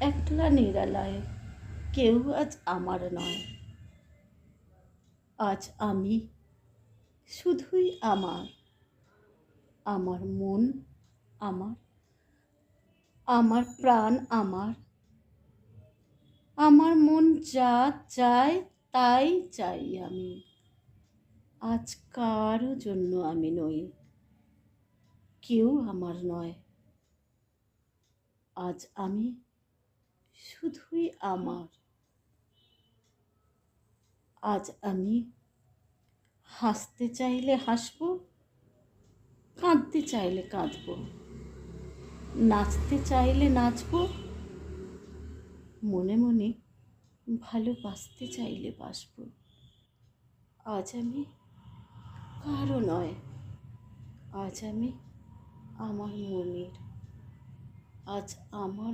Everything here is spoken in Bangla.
একলা নিরালায় কেউ আজ আমার নয়। আজ আমি শুধুই আমার, আমার মন আমার, আমার প্রাণ আমার, আমার মন যা চায় তাই চাই আমি। আজ কারো জন্য আমি নই, কেউ আমার নয়। আজ আমি শুধুই আমার। আজ আমি হাসতে চাইলে হাসবো, কাঁদতে চাইলে কাঁদবো, নাচতে চাইলে নাচবো, মনে মনে ভালোবাসতে চাইলে বাসবো। আজ আমি কারো নয়, আজ আমি আমার মনের, আজ আমার